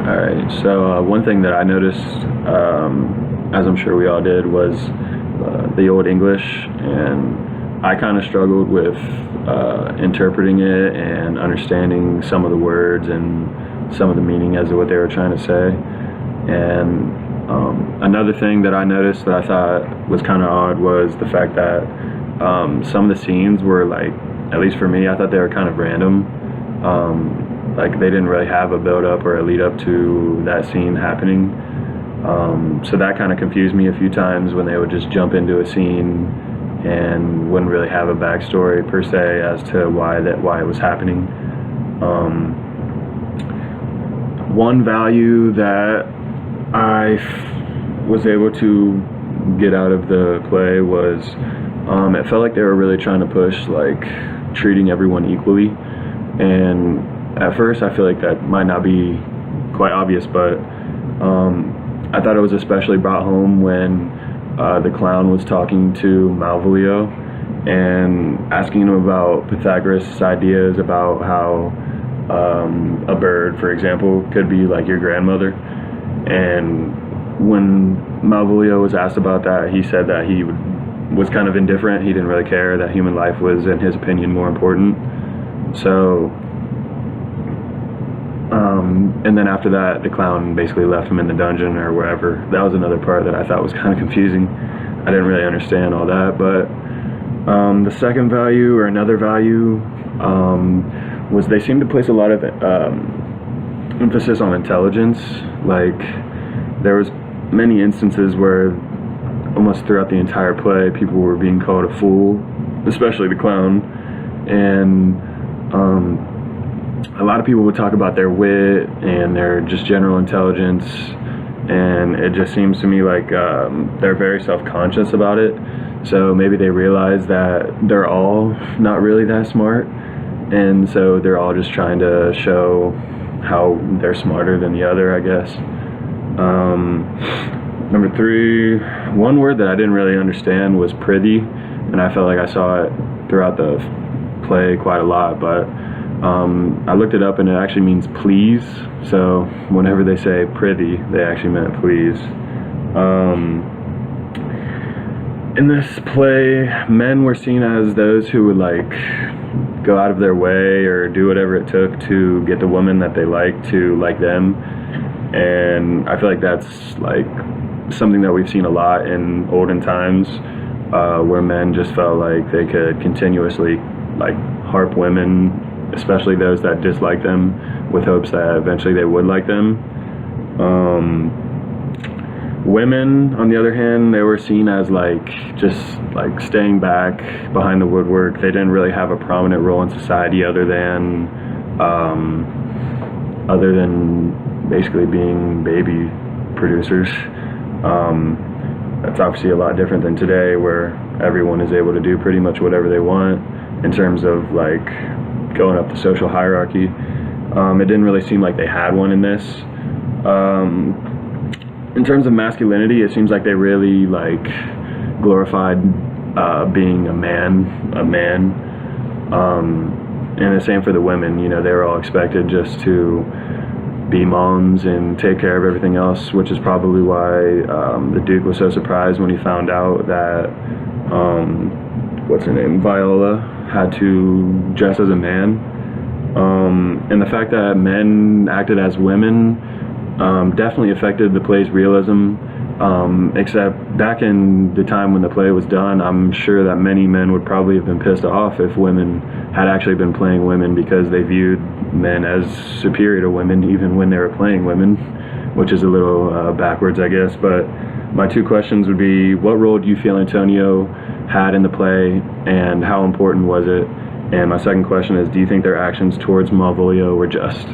All right. So one thing that I noticed, as I'm sure we all did, was the Old English, and I kind of struggled with interpreting it and understanding some of the words and some of the meaning as to what they were trying to say. And another thing that I noticed that I thought was kind of odd was the fact that some of the scenes were like, at least for me, I thought they were kind of random. Like they didn't really have a build up or a lead up to that scene happening. So that kind of confused me a few times when they would just jump into a scene and wouldn't really have a backstory per se as to why it was happening. One value that I was able to get out of the play was it felt like they were really trying to push like treating everyone equally, and at first I feel like that might not be quite obvious, but I thought it was especially brought home when the clown was talking to Malvolio and asking him about Pythagoras' ideas about how a bird, for example, could be like your grandmother. And when Malvolio was asked about that, he said that he was kind of indifferent. He didn't really care, that human life was, in his opinion, more important. So and then after that, the clown basically left him in the dungeon or wherever. That was another part that I thought was kind of confusing. I didn't really understand all that. But the second value, or another value, was they seemed to place a lot of emphasis on intelligence. Like there was many instances where almost throughout the entire play people were being called a fool, especially the clown. And a lot of people would talk about their wit and their just general intelligence, and it just seems to me like they're very self-conscious about it. So maybe they realize that they're all not really that smart, and so they're all just trying to show how they're smarter than the other, I guess. Number three, one word that I didn't really understand was prithee, and I felt like I saw it throughout the play quite a lot, but I looked it up and it actually means please. So whenever they say prithee, they actually meant please. In this play, men were seen as those who would like go out of their way or do whatever it took to get the woman that they like to like them. And I feel like that's like something that we've seen a lot in olden times, where men just felt like they could continuously like harp women, especially those that dislike them, with hopes that eventually they would like them. Women, on the other hand, they were seen as like just like staying back behind the woodwork. They didn't really have a prominent role in society other than basically being baby producers. That's obviously a lot different than today, where everyone is able to do pretty much whatever they want in terms of like going up the social hierarchy. It didn't really seem like they had one in this. In terms of masculinity, it seems like they really like glorified being a man. And the same for the women. You know, they were all expected just to be moms and take care of everything else, which is probably why the Duke was so surprised when he found out that what's her name, Viola, had to dress as a man. And the fact that men acted as women definitely affected the play's realism, except back in the time when the play was done, I'm sure that many men would probably have been pissed off if women had actually been playing women, because they viewed men as superior to women even when they were playing women, which is a little backwards, I guess. But my two questions would be, what role do you feel Antonio had in the play, and how important was it? And my second question is, do you think their actions towards Malvolio were just?